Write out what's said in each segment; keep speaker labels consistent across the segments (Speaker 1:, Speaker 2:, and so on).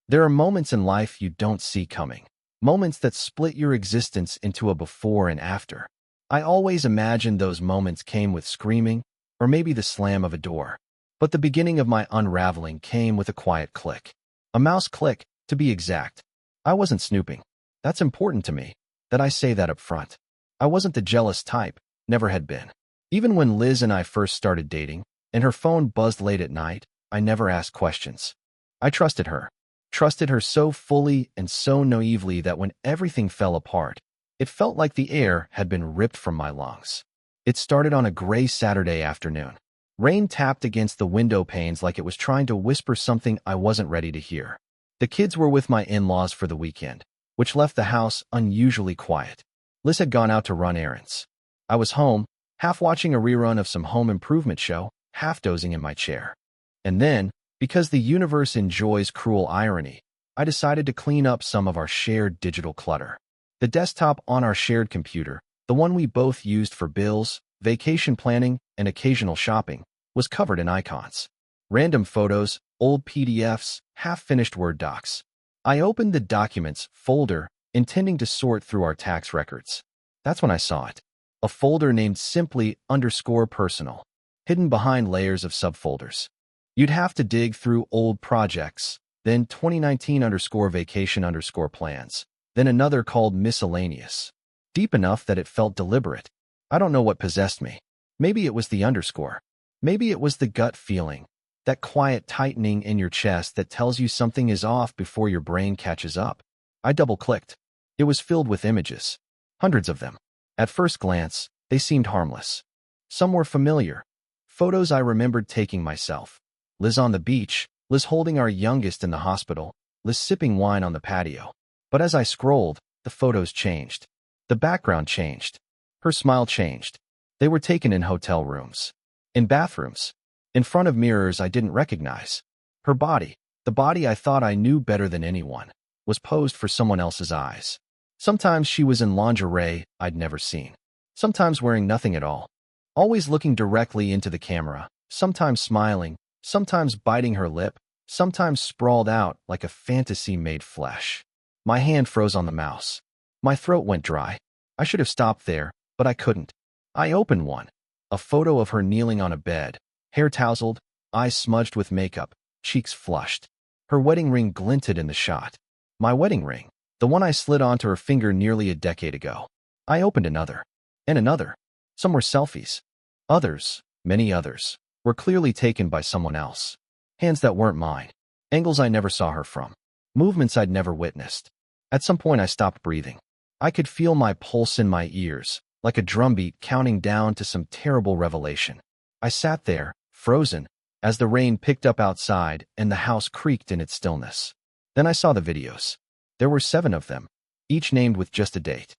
Speaker 1: There are moments in life you don't see coming. Moments that split your existence into a before and after. I always imagined those moments came with screaming, or maybe the slam of a door. But the beginning of my unraveling came with a quiet click. A mouse click, to be exact. I wasn't snooping. That's important to me, that I say that up front. I wasn't the jealous type, never had been. Even when Liz and I first started dating, and her phone buzzed late at night, I never asked questions. I trusted her. Trusted her so fully and so naively that when everything fell apart, it felt like the air had been ripped from my lungs. It started on a gray Saturday afternoon. Rain tapped against the window panes like it was trying to whisper something I wasn't ready to hear. The kids were with my in-laws for the weekend, which left the house unusually quiet. Liz had gone out to run errands. I was home, half watching a rerun of some home improvement show, half dozing in my chair. And then, because the universe enjoys cruel irony, I decided to clean up some of our shared digital clutter. The desktop on our shared computer, the one we both used for bills, vacation planning, and occasional shopping, was covered in icons. Random photos, old PDFs, half-finished Word docs. I opened the Documents folder, intending to sort through our tax records. That's when I saw it. A folder named simply _personal, hidden behind layers of subfolders. You'd have to dig through old projects, then 2019_vacation_plans, then another called miscellaneous. Deep enough that it felt deliberate. I don't know what possessed me. Maybe it was the underscore. Maybe it was the gut feeling, that quiet tightening in your chest that tells you something is off before your brain catches up. I double-clicked. It was filled with images. Hundreds of them. At first glance, they seemed harmless. Some were familiar. Photos I remembered taking myself. Liz on the beach, Liz holding our youngest in the hospital, Liz sipping wine on the patio. But as I scrolled, the photos changed. The background changed. Her smile changed. They were taken in hotel rooms. In bathrooms. In front of mirrors I didn't recognize. Her body, the body I thought I knew better than anyone, was posed for someone else's eyes. Sometimes she was in lingerie I'd never seen. Sometimes wearing nothing at all. Always looking directly into the camera, sometimes smiling, sometimes biting her lip, sometimes sprawled out like a fantasy made flesh. My hand froze on the mouse. My throat went dry. I should have stopped there, but I couldn't. I opened one. A photo of her kneeling on a bed, hair tousled, eyes smudged with makeup, cheeks flushed. Her wedding ring glinted in the shot. My wedding ring, the one I slid onto her finger nearly a decade ago. I opened another. And another. Some were selfies. Others, many others, were clearly taken by someone else. Hands that weren't mine. Angles I never saw her from. Movements I'd never witnessed. At some point I stopped breathing. I could feel my pulse in my ears, like a drumbeat counting down to some terrible revelation. I sat there, frozen, as the rain picked up outside and the house creaked in its stillness. Then I saw the videos. There were 7 of them, each named with just a date.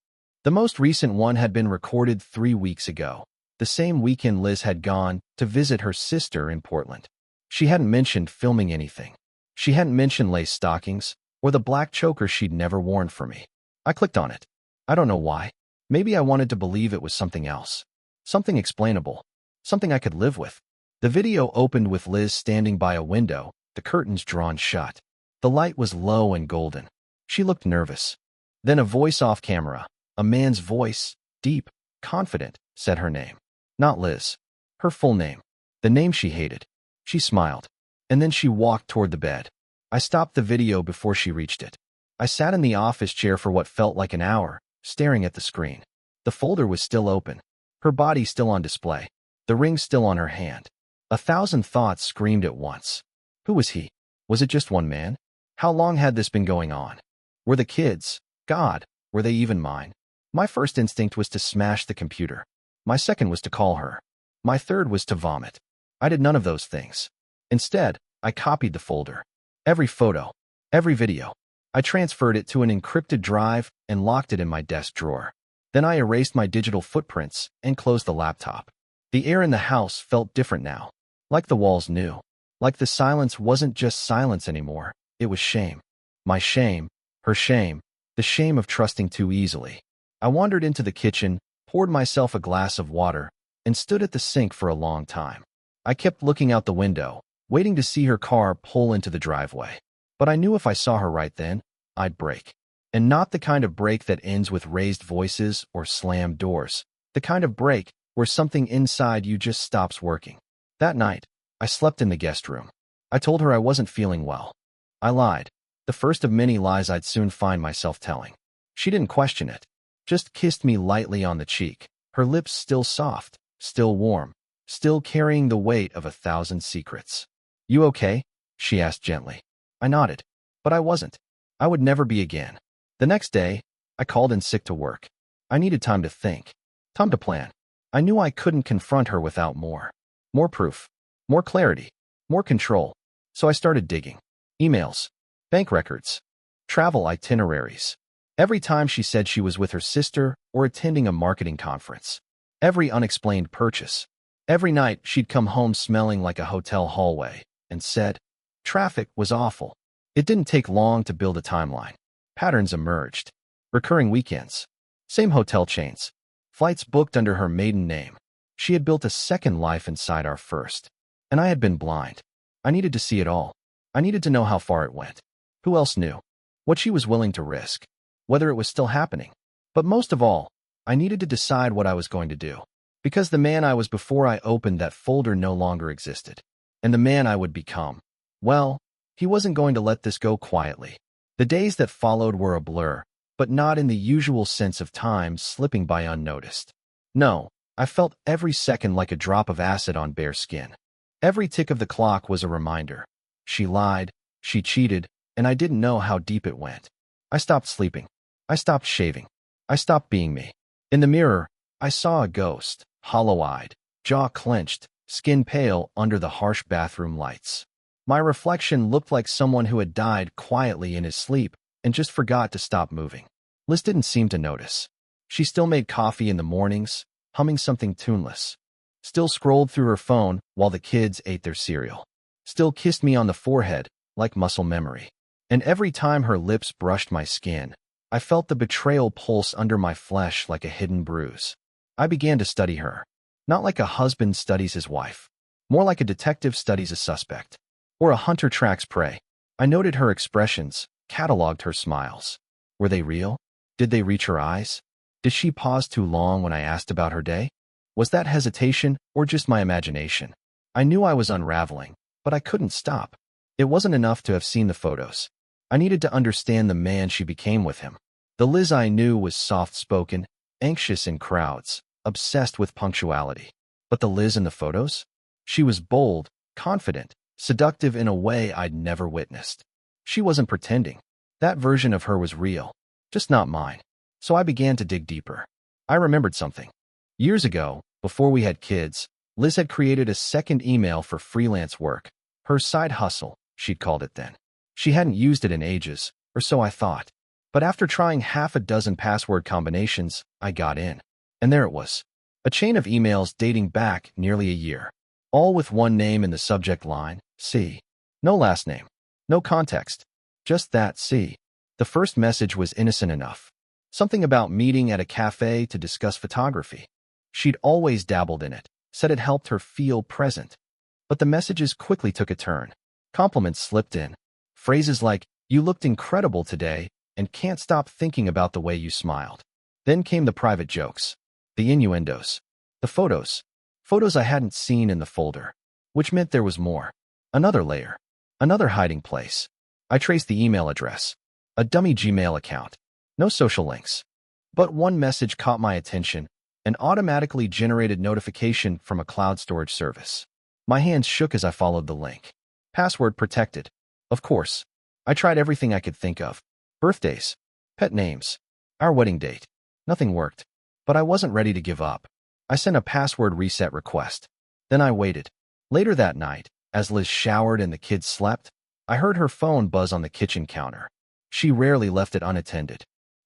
Speaker 1: The most recent one had been recorded 3 weeks ago, the same weekend Liz had gone to visit her sister in Portland. She hadn't mentioned filming anything. She hadn't mentioned lace stockings, or the black choker she'd never worn for me. I clicked on it. I don't know why. Maybe I wanted to believe it was something else. Something explainable. Something I could live with. The video opened with Liz standing by a window, the curtains drawn shut. The light was low and golden. She looked nervous. Then a voice off camera, a man's voice, deep, confident, said her name. Not Liz. Her full name. The name she hated. She smiled. And then she walked toward the bed. I stopped the video before she reached it. I sat in the office chair for what felt like an hour, staring at the screen. The folder was still open. Her body still on display. The ring still on her hand. 1,000 thoughts screamed at once. Who was he? Was it just one man? How long had this been going on? Were the kids, God, were they even mine? My first instinct was to smash the computer. My second was to call her. My third was to vomit. I did none of those things. Instead, I copied the folder. Every photo, every video. I transferred it to an encrypted drive and locked it in my desk drawer. Then I erased my digital footprints and closed the laptop. The air in the house felt different now. Like the walls knew. Like the silence wasn't just silence anymore. It was shame. My shame, her shame, the shame of trusting too easily. I wandered into the kitchen, poured myself a glass of water, and stood at the sink for a long time. I kept looking out the window, waiting to see her car pull into the driveway. But I knew if I saw her right then, I'd break. And not the kind of break that ends with raised voices or slammed doors. The kind of break where something inside you just stops working. That night, I slept in the guest room. I told her I wasn't feeling well. I lied. The first of many lies I'd soon find myself telling. She didn't question it. Just kissed me lightly on the cheek, her lips still soft, still warm, still carrying the weight of 1,000 secrets. "You okay?" she asked gently. I nodded. But I wasn't. I would never be again. The next day, I called in sick to work. I needed time to think. Time to plan. I knew I couldn't confront her without more. More proof. More clarity. More control. So I started digging. Emails. Bank records. Travel itineraries. Every time she said she was with her sister or attending a marketing conference. Every unexplained purchase. Every night she'd come home smelling like a hotel hallway and said, "Traffic was awful." It didn't take long to build a timeline. Patterns emerged. Recurring weekends. Same hotel chains. Flights booked under her maiden name. She had built a second life inside our first. And I had been blind. I needed to see it all. I needed to know how far it went. Who else knew? What she was willing to risk. Whether it was still happening. But most of all, I needed to decide what I was going to do. Because the man I was before I opened that folder no longer existed. And the man I would become, well, he wasn't going to let this go quietly. The days that followed were a blur, but not in the usual sense of time slipping by unnoticed. No, I felt every second like a drop of acid on bare skin. Every tick of the clock was a reminder. She lied, she cheated, and I didn't know how deep it went. I stopped sleeping. I stopped shaving. I stopped being me. In the mirror, I saw a ghost, hollow-eyed, jaw clenched, skin pale under the harsh bathroom lights. My reflection looked like someone who had died quietly in his sleep and just forgot to stop moving. Liz didn't seem to notice. She still made coffee in the mornings, humming something tuneless. Still scrolled through her phone while the kids ate their cereal. Still kissed me on the forehead like muscle memory. And every time her lips brushed my skin, I felt the betrayal pulse under my flesh like a hidden bruise. I began to study her. Not like a husband studies his wife. More like a detective studies a suspect. Or a hunter tracks prey. I noted her expressions, cataloged her smiles. Were they real? Did they reach her eyes? Did she pause too long when I asked about her day? Was that hesitation or just my imagination? I knew I was unraveling, but I couldn't stop. It wasn't enough to have seen the photos. I needed to understand the man she became with him. The Liz I knew was soft-spoken, anxious in crowds, obsessed with punctuality. But the Liz in the photos? She was bold, confident, seductive in a way I'd never witnessed. She wasn't pretending. That version of her was real, just not mine. So I began to dig deeper. I remembered something. Years ago, before we had kids, Liz had created a second email for freelance work. Her side hustle, she'd called it then. She hadn't used it in ages, or so I thought. But after trying half a dozen password combinations, I got in. And there it was. A chain of emails dating back nearly a year. All with one name in the subject line, C. No last name. No context. Just that C. The first message was innocent enough. Something about meeting at a cafe to discuss photography. She'd always dabbled in it, said it helped her feel present. But the messages quickly took a turn. Compliments slipped in. Phrases like, "You looked incredible today," and "can't stop thinking about the way you smiled." Then came the private jokes. The innuendos. The photos. Photos I hadn't seen in the folder. Which meant there was more. Another layer. Another hiding place. I traced the email address. A dummy Gmail account. No social links. But one message caught my attention, an automatically generated notification from a cloud storage service. My hands shook as I followed the link. Password protected. Of course. I tried everything I could think of. Birthdays. Pet names. Our wedding date. Nothing worked. But I wasn't ready to give up. I sent a password reset request. Then I waited. Later that night, as Liz showered and the kids slept, I heard her phone buzz on the kitchen counter. She rarely left it unattended.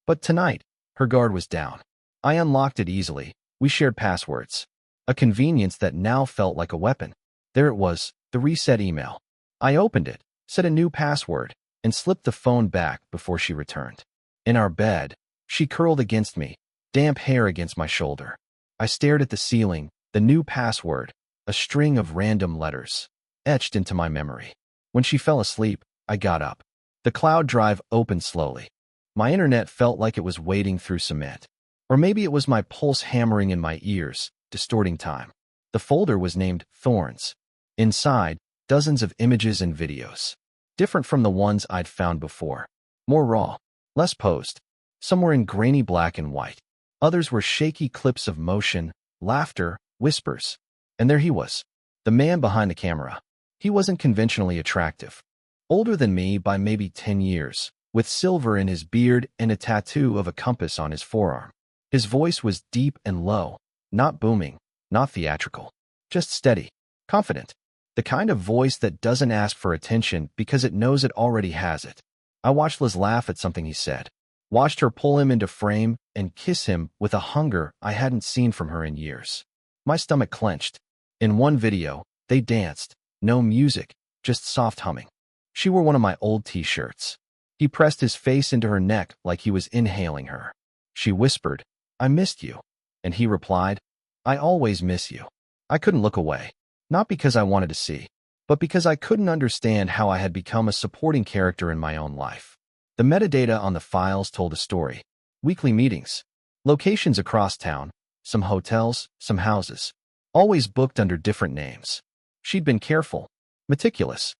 Speaker 1: But tonight, her guard was down. I unlocked it easily. We shared passwords. A convenience that now felt like a weapon. There it was, the reset email. I opened it, set a new password, and slipped the phone back before she returned. In our bed, she curled against me, damp hair against my shoulder. I stared at the ceiling, the new password, a string of random letters, etched into my memory. When she fell asleep, I got up. The cloud drive opened slowly. My internet felt like it was wading through cement. Or maybe it was my pulse hammering in my ears, distorting time. The folder was named Thorns. Inside, dozens of images and videos. Different from the ones I'd found before. More raw, less posed. Some were in grainy black and white. Others were shaky clips of motion, laughter, whispers. And there he was, the man behind the camera. He wasn't conventionally attractive. Older than me by maybe 10 years, with silver in his beard and a tattoo of a compass on his forearm. His voice was deep and low, not booming, not theatrical, just steady, confident. The kind of voice that doesn't ask for attention because it knows it already has it. I watched Liz laugh at something he said, watched her pull him into frame and kiss him with a hunger I hadn't seen from her in years. My stomach clenched. In one video, they danced, no music, just soft humming. She wore one of my old t-shirts. He pressed his face into her neck like he was inhaling her. She whispered, "I missed you." And he replied, "I always miss you." I couldn't look away. Not because I wanted to see, but because I couldn't understand how I had become a supporting character in my own life. The metadata on the files told a story. Weekly meetings. Locations across town. Some hotels, some houses. Always booked under different names. She'd been careful, meticulous.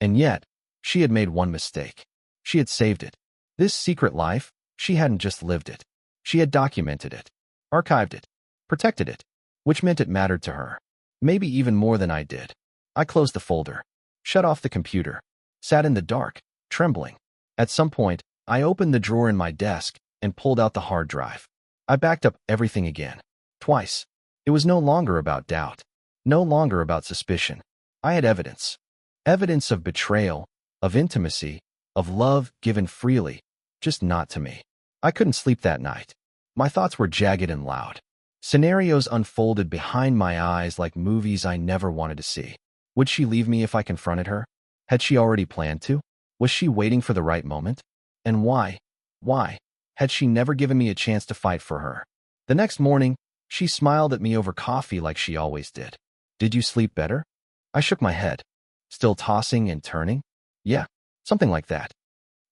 Speaker 1: And yet, she had made one mistake. She had saved it. This secret life, she hadn't just lived it. She had documented it, archived it, protected it, which meant it mattered to her. Maybe even more than I did. I closed the folder, shut off the computer, sat in the dark, trembling. At some point, I opened the drawer in my desk and pulled out the hard drive. I backed up everything again. Twice. It was no longer about doubt. No longer about suspicion. I had evidence. Evidence of betrayal, of intimacy, of love given freely, just not to me. I couldn't sleep that night. My thoughts were jagged and loud. Scenarios unfolded behind my eyes like movies I never wanted to see. Would she leave me if I confronted her? Had she already planned to? Was she waiting for the right moment? And why? Why? Had she never given me a chance to fight for her? The next morning, she smiled at me over coffee like she always did. "Did you sleep better?" I shook my head. "Still tossing and turning?" "Yeah, something like that."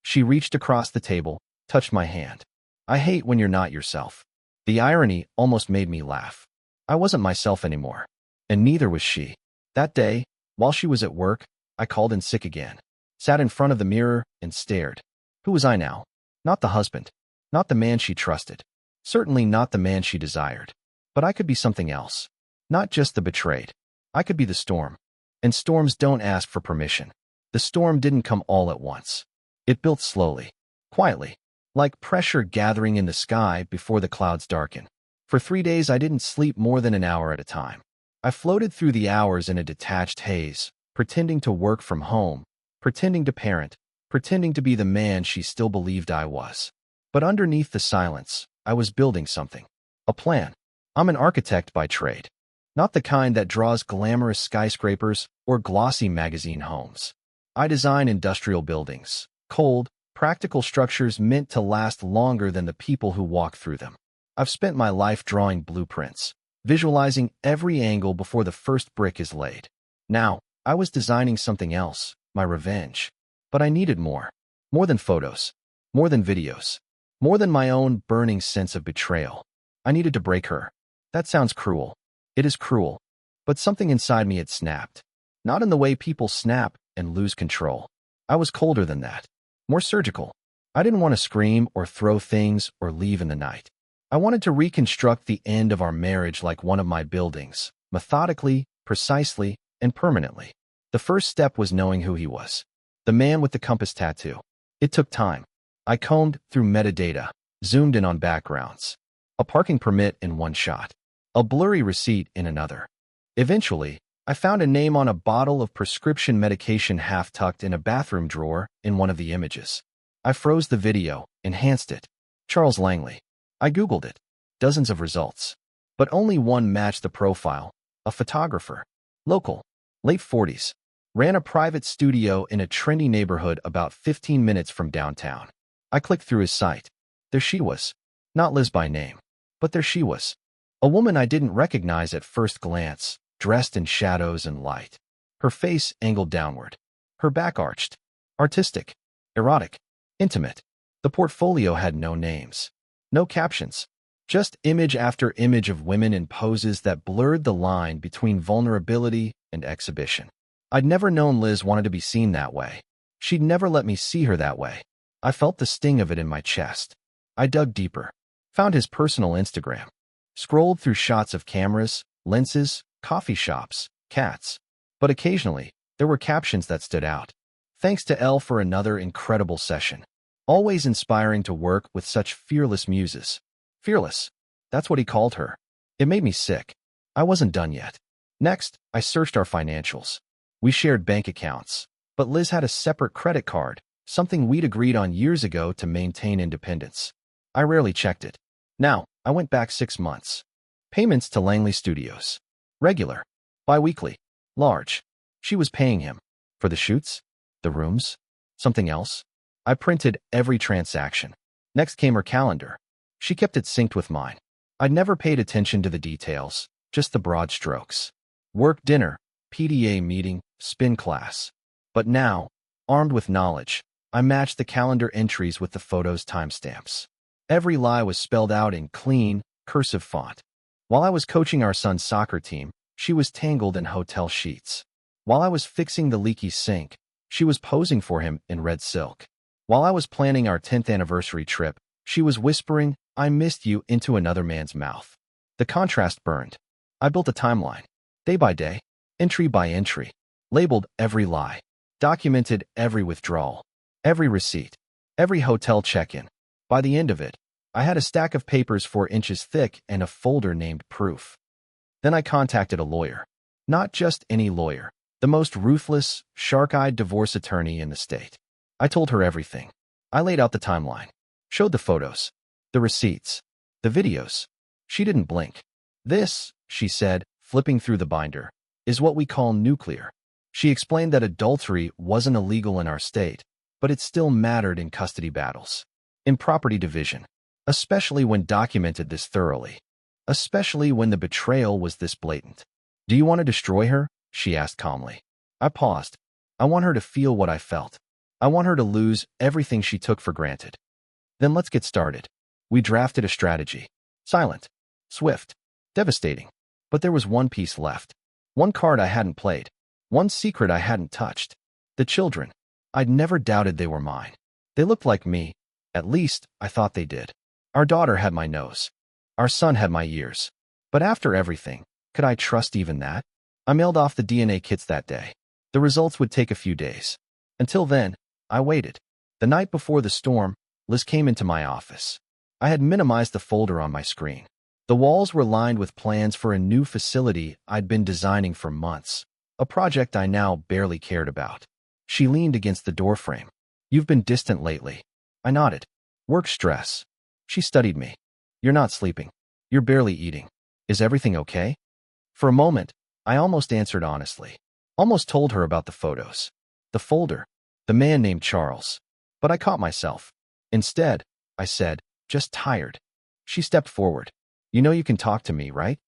Speaker 1: She reached across the table, touched my hand. "I hate when you're not yourself." The irony almost made me laugh. I wasn't myself anymore, and neither was she. That day, while she was at work, I called in sick again, sat in front of the mirror and stared. Who was I now? Not the husband, not the man she trusted, certainly not the man she desired. But I could be something else, not just the betrayed. I could be the storm, and storms don't ask for permission. The storm didn't come all at once. It built slowly, quietly, like pressure gathering in the sky before the clouds darken. For 3 days, I didn't sleep more than an hour at a time. I floated through the hours in a detached haze, pretending to work from home, pretending to parent, pretending to be the man she still believed I was. But underneath the silence, I was building something. A plan. I'm an architect by trade. Not the kind that draws glamorous skyscrapers or glossy magazine homes. I design industrial buildings, cold, practical structures meant to last longer than the people who walk through them. I've spent my life drawing blueprints, visualizing every angle before the first brick is laid. Now, I was designing something else, my revenge. But I needed more. More than photos. More than videos. More than my own burning sense of betrayal. I needed to break her. That sounds cruel. It is cruel. But something inside me had snapped. Not in the way people snap and lose control. I was colder than that. More surgical. I didn't want to scream or throw things or leave in the night. I wanted to reconstruct the end of our marriage like one of my buildings, methodically, precisely, and permanently. The first step was knowing who he was. The man with the compass tattoo. It took time. I combed through metadata, zoomed in on backgrounds. A parking permit in one shot. A blurry receipt in another. Eventually, I found a name on a bottle of prescription medication half tucked in a bathroom drawer in one of the images. I froze the video, enhanced it. Charles Langley. I Googled it. Dozens of results. But only one matched the profile. A photographer. Local. Late 40s. Ran a private studio in a trendy neighborhood about 15 minutes from downtown. I clicked through his site. There she was. Not Liz by name. But there she was. A woman I didn't recognize at first glance, dressed in shadows and light. Her face angled downward. Her back arched. Artistic. Erotic. Intimate. The portfolio had no names. No captions. Just image after image of women in poses that blurred the line between vulnerability and exhibition. I'd never known Liz wanted to be seen that way. She'd never let me see her that way. I felt the sting of it in my chest. I dug deeper. Found his personal Instagram. Scrolled through shots of cameras, lenses, coffee shops, cats. But occasionally, there were captions that stood out. Thanks to Elle for another incredible session. Always inspiring to work with such fearless muses. Fearless. That's what he called her. It made me sick. I wasn't done yet. Next, I searched our financials. We shared bank accounts. But Liz had a separate credit card, something we'd agreed on years ago to maintain independence. I rarely checked it. Now, I went back 6 months. Payments to Langley Studios. Regular. Bi-weekly. Large. She was paying him. For the shoots? The rooms? Something else? I printed every transaction. Next came her calendar. She kept it synced with mine. I'd never paid attention to the details, just the broad strokes. Work dinner, PDA meeting, spin class. But now, armed with knowledge, I matched the calendar entries with the photos' timestamps. Every lie was spelled out in clean, cursive font. While I was coaching our son's soccer team, she was tangled in hotel sheets. While I was fixing the leaky sink, she was posing for him in red silk. While I was planning our 10th anniversary trip, she was whispering, "I missed you," into another man's mouth. The contrast burned. I built a timeline. Day by day, entry by entry. Labeled every lie. Documented every withdrawal. Every receipt. Every hotel check-in. By the end of it, I had a stack of papers 4 inches thick and a folder named Proof. Then I contacted a lawyer. Not just any lawyer. The most ruthless, shark-eyed divorce attorney in the state. I told her everything. I laid out the timeline. Showed the photos. The receipts. The videos. She didn't blink. "This," she said, flipping through the binder, "is what we call nuclear." She explained that adultery wasn't illegal in our state, but it still mattered in custody battles. In property division. Especially when documented this thoroughly. Especially when the betrayal was this blatant. "Do you want to destroy her?" she asked calmly. I paused. I want her to feel what I felt. I want her to lose everything she took for granted. "Then let's get started." We drafted a strategy. Silent. Swift. Devastating. But there was one piece left. One card I hadn't played. One secret I hadn't touched. The children. I'd never doubted they were mine. They looked like me. At least, I thought they did. Our daughter had my nose. Our son had my ears. But after everything, could I trust even that? I mailed off the DNA kits that day. The results would take a few days. Until then, I waited. The night before the storm, Liz came into my office. I had minimized the folder on my screen. The walls were lined with plans for a new facility I'd been designing for months, a project I now barely cared about. She leaned against the doorframe. "You've been distant lately." I nodded. "Work stress." She studied me. "You're not sleeping. You're barely eating. Is everything okay?" For a moment, I almost answered honestly. Almost told her about the photos. The folder. The man named Charles. But I caught myself. Instead, I said, "Just tired." She stepped forward. "You know you can talk to me, right?"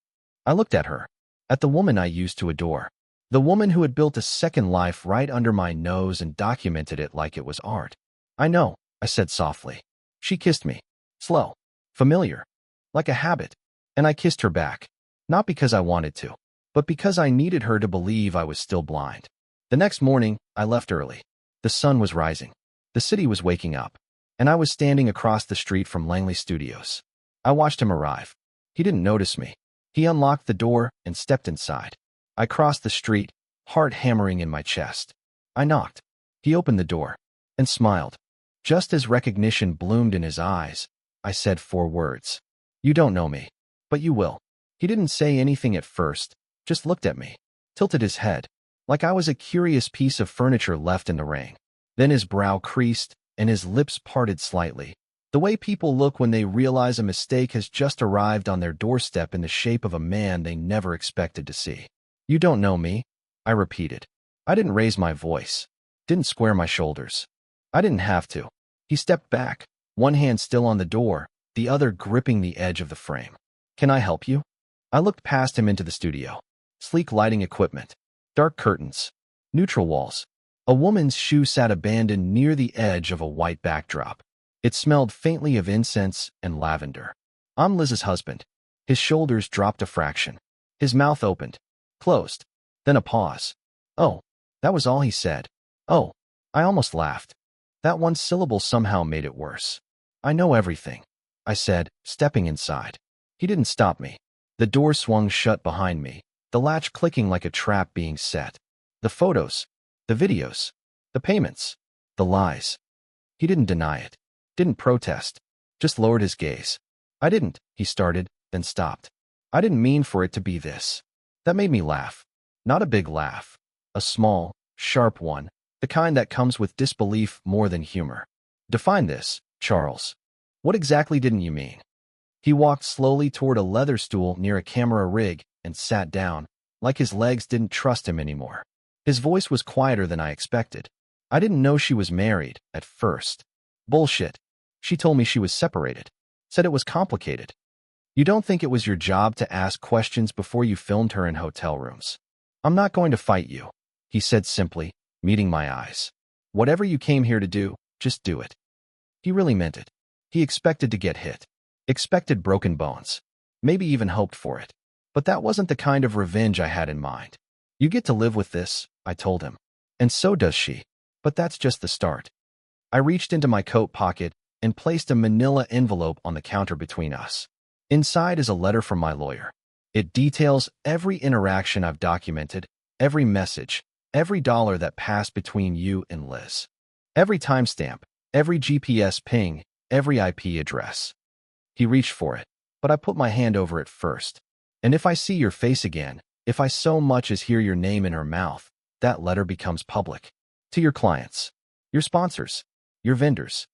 Speaker 1: I looked at her. At the woman I used to adore. The woman who had built a second life right under my nose and documented it like it was art. "I know," I said softly. She kissed me. Slow. Familiar. Like a habit. And I kissed her back. Not because I wanted to, but because I needed her to believe I was still blind. The next morning, I left early. The sun was rising. The city was waking up. And I was standing across the street from Langley Studios. I watched him arrive. He didn't notice me. He unlocked the door and stepped inside. I crossed the street, heart hammering in my chest. I knocked. He opened the door and smiled. Just as recognition bloomed in his eyes, I said 4 words. "You don't know me, but you will." He didn't say anything at first, just looked at me, tilted his head, like I was a curious piece of furniture left in the rain. Then his brow creased and his lips parted slightly, the way people look when they realize a mistake has just arrived on their doorstep in the shape of a man they never expected to see. "You don't know me," I repeated. I didn't raise my voice, didn't square my shoulders. I didn't have to. He stepped back, one hand still on the door, the other gripping the edge of the frame. "Can I help you?" I looked past him into the studio. Sleek lighting equipment, dark curtains, neutral walls, A woman's shoe sat abandoned near the edge of a white backdrop. It smelled faintly of incense and lavender. I'm Liz's husband. His shoulders dropped a fraction. His mouth opened, closed, then a pause. Oh, that was all he said. Oh, I almost laughed. That one syllable somehow made it worse. I know everything, I said, stepping inside. He didn't stop me. The door swung shut behind me, the latch clicking like a trap being set. The photos, the videos, the payments, the lies. He didn't deny it, didn't protest, just lowered his gaze. I didn't, he started, then stopped. I didn't mean for it to be this. That made me laugh. Not a big laugh. A small, sharp one, the kind that comes with disbelief more than humor. Define this, Charles. What exactly didn't you mean? He walked slowly toward a leather stool near a camera rig and sat down, like his legs didn't trust him anymore. His voice was quieter than I expected. I didn't know she was married, at first. Bullshit. She told me she was separated. Said it was complicated. You don't think it was your job to ask questions before you filmed her in hotel rooms? I'm not going to fight you, he said simply, meeting my eyes. Whatever you came here to do, just do it. He really meant it. He expected to get hit. Expected broken bones. Maybe even hoped for it. But that wasn't the kind of revenge I had in mind. You get to live with this, I told him. And so does she. But that's just the start. I reached into my coat pocket and placed a manila envelope on the counter between us. Inside is a letter from my lawyer. It details every interaction I've documented, every message, every dollar that passed between you and Liz. Every timestamp, every GPS ping, every IP address. He reached for it, but I put my hand over it first. And if I see your face again, if I so much as hear your name in her mouth, that letter becomes public. To your clients, your sponsors, your vendors.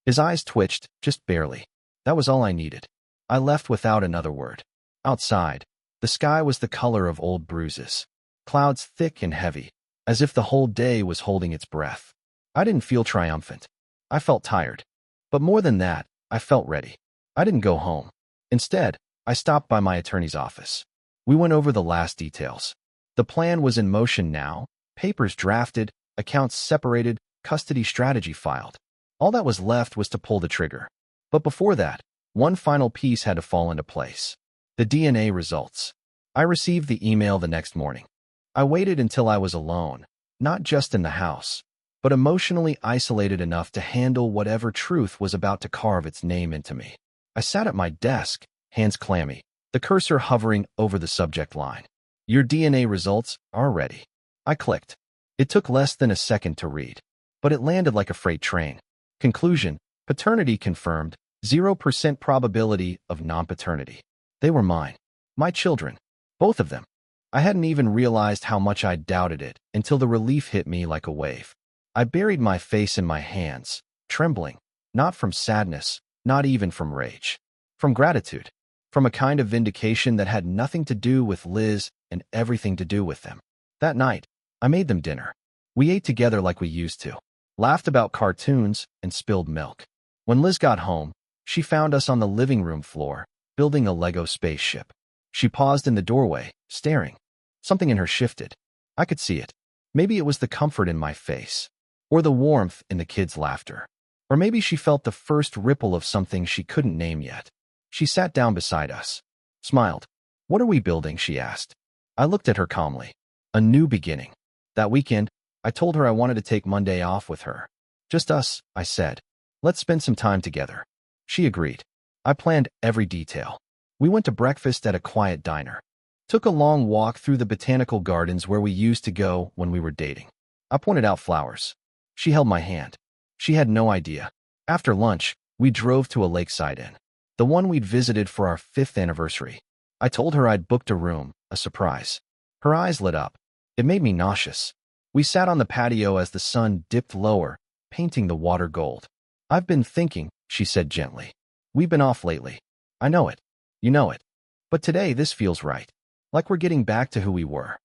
Speaker 1: His eyes twitched, just barely. That was all I needed. I left without another word. Outside, the sky was the color of old bruises. Clouds thick and heavy, as if the whole day was holding its breath. I didn't feel triumphant. I felt tired. But more than that, I felt ready. I didn't go home. Instead, I stopped by my attorney's office. We went over the last details. The plan was in motion now, papers drafted, accounts separated, custody strategy filed. All that was left was to pull the trigger. But before that, one final piece had to fall into place. The DNA results. I received the email the next morning. I waited until I was alone, not just in the house, but emotionally isolated enough to handle whatever truth was about to carve its name into me. I sat at my desk, hands clammy, the cursor hovering over the subject line. Your DNA results are ready. I clicked. It took less than a second to read, but it landed like a freight train. Conclusion: paternity confirmed, 0% probability of non-paternity. They were mine. My children. Both of them. I hadn't even realized how much I doubted it until the relief hit me like a wave. I buried my face in my hands, trembling, not from sadness, not even from rage. From gratitude. From a kind of vindication that had nothing to do with Liz and everything to do with them. That night, I made them dinner. We ate together like we used to, laughed about cartoons, and spilled milk. When Liz got home, she found us on the living room floor, building a Lego spaceship. She paused in the doorway, staring. Something in her shifted. I could see it. Maybe it was the comfort in my face, or the warmth in the kids' laughter. Or maybe she felt the first ripple of something she couldn't name yet. She sat down beside us, smiled. What are we building? She asked. I looked at her calmly. A new beginning. That weekend, I told her I wanted to take Monday off with her. Just us, I said. Let's spend some time together. She agreed. I planned every detail. We went to breakfast at a quiet diner. Took a long walk through the botanical gardens where we used to go when we were dating. I pointed out flowers. She held my hand. She had no idea. After lunch, we drove to a lakeside inn. The one we'd visited for our 5th anniversary. I told her I'd booked a room, a surprise. Her eyes lit up. It made me nauseous. We sat on the patio as the sun dipped lower, painting the water gold. I've been thinking, she said gently. We've been off lately. I know it. You know it. But today this feels right. Like we're getting back to who we were.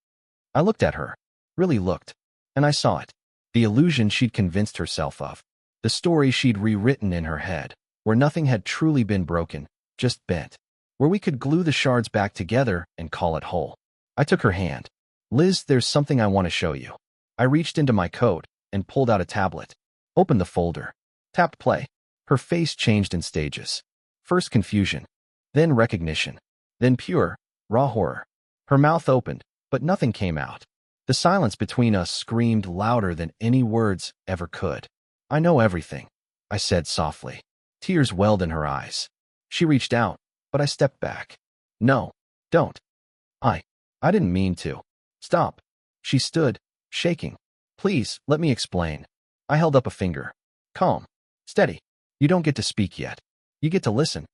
Speaker 1: I looked at her. Really looked. And I saw it. The illusion she'd convinced herself of. The story she'd rewritten in her head. Where nothing had truly been broken, just bent. Where we could glue the shards back together and call it whole. I took her hand. Liz, there's something I want to show you. I reached into my coat, and pulled out a tablet. Opened the folder. Tapped play. Her face changed in stages. First confusion, then recognition, then pure, raw horror. Her mouth opened, but nothing came out. The silence between us screamed louder than any words ever could. "I know everything," I said softly. Tears welled in her eyes. She reached out, but I stepped back. "No, don't. I didn't mean to. Stop." She stood, shaking. "Please, let me explain." I held up a finger. "Calm. Steady. You don't get to speak yet. You get to listen."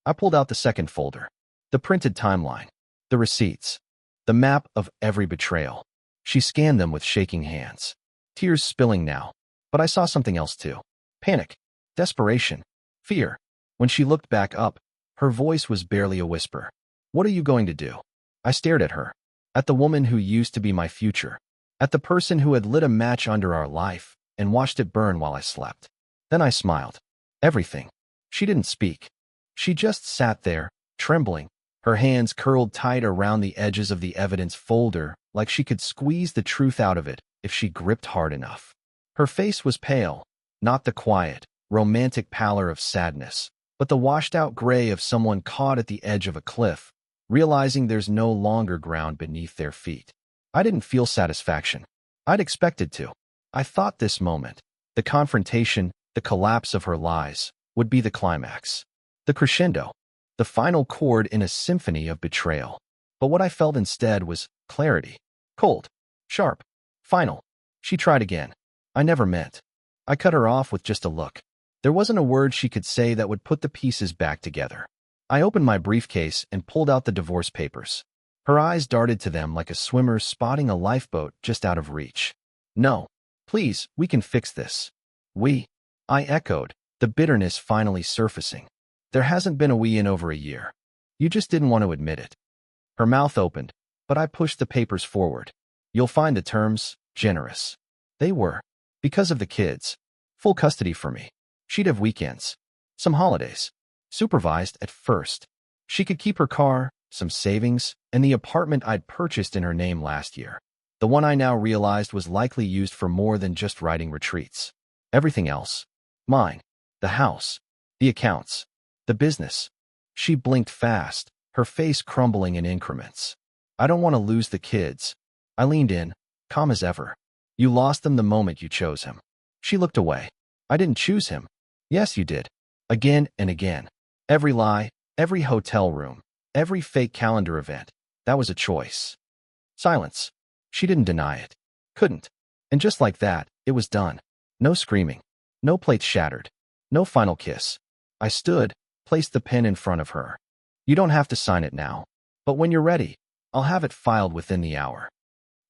Speaker 1: I pulled out the second folder. The printed timeline. The receipts. The map of every betrayal. She scanned them with shaking hands. Tears spilling now. But I saw something else too. Panic. Desperation. Fear. When she looked back up, her voice was barely a whisper. "What are you going to do?" I stared at her. At the woman who used to be my future. At the person who had lit a match under our life and watched it burn while I slept. Then I smiled. Everything. She didn't speak. She just sat there, trembling, her hands curled tight around the edges of the evidence folder, like she could squeeze the truth out of it if she gripped hard enough. Her face was pale, not the quiet, romantic pallor of sadness, but the washed-out gray of someone caught at the edge of a cliff, realizing there's no longer ground beneath their feet. I didn't feel satisfaction. I'd expected to. I thought this moment, the confrontation, the collapse of her lies, would be the climax. The crescendo. The final chord in a symphony of betrayal. But what I felt instead was clarity. Cold. Sharp. Final. She tried again. I never meant. I cut her off with just a look. There wasn't a word she could say that would put the pieces back together. I opened my briefcase and pulled out the divorce papers. Her eyes darted to them like a swimmer spotting a lifeboat just out of reach. "No. Please, we can fix this." "We?" I echoed, the bitterness finally surfacing. "There hasn't been a we in over a year. You just didn't want to admit it." Her mouth opened, but I pushed the papers forward. "You'll find the terms generous." They were. Because of the kids. Full custody for me. She'd have weekends. Some holidays. Supervised at first. She could keep her car, some savings, and the apartment I'd purchased in her name last year. The one I now realized was likely used for more than just writing retreats. Everything else. Mine. The house. The accounts. The business. She blinked fast, her face crumbling in increments. "I don't want to lose the kids." I leaned in, calm as ever. "You lost them the moment you chose him." She looked away. "I didn't choose him." "Yes, you did." Again and again. Every lie, every hotel room, every fake calendar event. That was a choice. Silence. She didn't deny it. Couldn't. And just like that, it was done. No screaming. No plates shattered. No final kiss. I stood, placed the pen in front of her. "You don't have to sign it now. But when you're ready, I'll have it filed within the hour."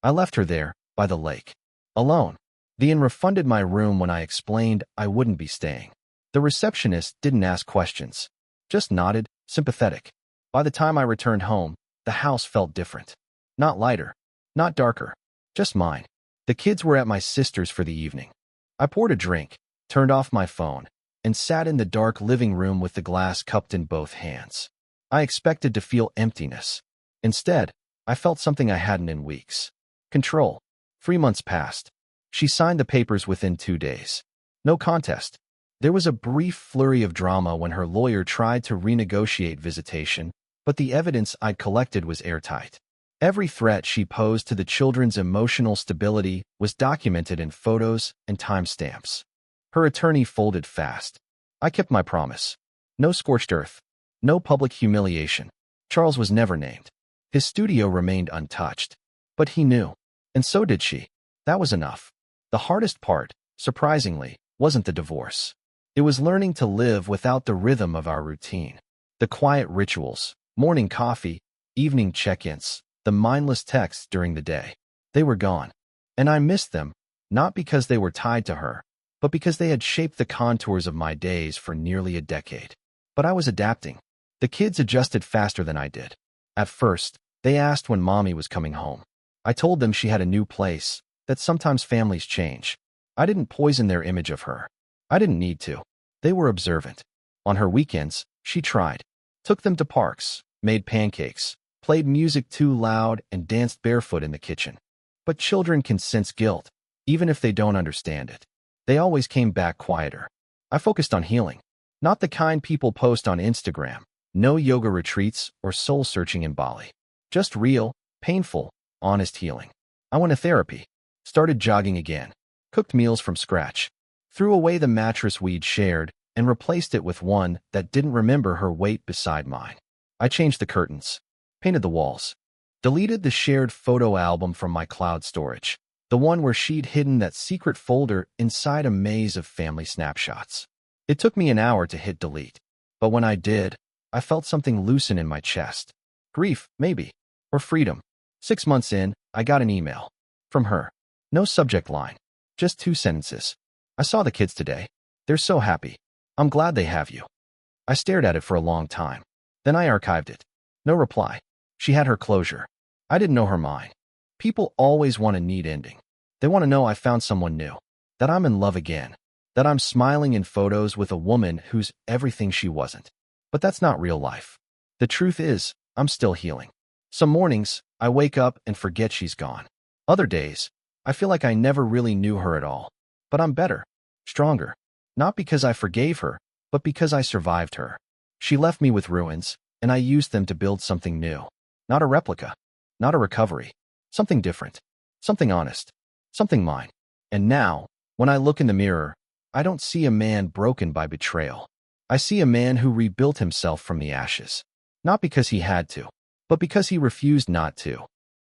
Speaker 1: I left her there, by the lake. Alone. The inn refunded my room when I explained I wouldn't be staying. The receptionist didn't ask questions. Just nodded, sympathetic. By the time I returned home, the house felt different. Not lighter. Not darker. Just mine. The kids were at my sister's for the evening. I poured a drink, turned off my phone, and sat in the dark living room with the glass cupped in both hands. I expected to feel emptiness. Instead, I felt something I hadn't in weeks. Control. 3 months passed. She signed the papers within 2 days. No contest. There was a brief flurry of drama when her lawyer tried to renegotiate visitation, but the evidence I'd collected was airtight. Every threat she posed to the children's emotional stability was documented in photos and timestamps. Her attorney folded fast. I kept my promise. No scorched earth. No public humiliation. Charles was never named. His studio remained untouched. But he knew. And so did she. That was enough. The hardest part, surprisingly, wasn't the divorce. It was learning to live without the rhythm of our routine. The quiet rituals, morning coffee, evening check-ins, the mindless texts during the day. They were gone. And I missed them, not because they were tied to her, but because they had shaped the contours of my days for nearly a decade. But I was adapting. The kids adjusted faster than I did. At first, they asked when mommy was coming home. I told them she had a new place, that sometimes families change. I didn't poison their image of her. I didn't need to. They were observant. On her weekends, she tried. Took them to parks, made pancakes, played music too loud, and danced barefoot in the kitchen. But children can sense guilt. even if they don't understand it. They always came back quieter. I focused on healing, not the kind people post on Instagram, no yoga retreats or soul-searching in Bali. Just real, painful, honest healing. I went to therapy, started jogging again, cooked meals from scratch, threw away the mattress we'd shared, and replaced it with one that didn't remember her weight beside mine. I changed the curtains, painted the walls, deleted the shared photo album from my cloud storage, the one where she'd hidden that secret folder inside a maze of family snapshots. It took me an hour to hit delete, but when I did, I felt something loosen in my chest. Grief, maybe, or freedom. 6 months in, I got an email. From her. No subject line. Just 2 sentences. I saw the kids today. They're so happy. I'm glad they have you. I stared at it for a long time. Then I archived it. No reply. She had her closure. I didn't know her mind. People always want a neat ending. They want to know I found someone new, that I'm in love again, that I'm smiling in photos with a woman who's everything she wasn't. But that's not real life. The truth is, I'm still healing. Some mornings, I wake up and forget she's gone. Other days, I feel like I never really knew her at all. But I'm better, stronger. Not because I forgave her, but because I survived her. She left me with ruins, and I used them to build something new. Not a replica, not a recovery. Something different, something honest, something mine. And now, when I look in the mirror, I don't see a man broken by betrayal. I see a man who rebuilt himself from the ashes. Not because he had to, but because he refused not to.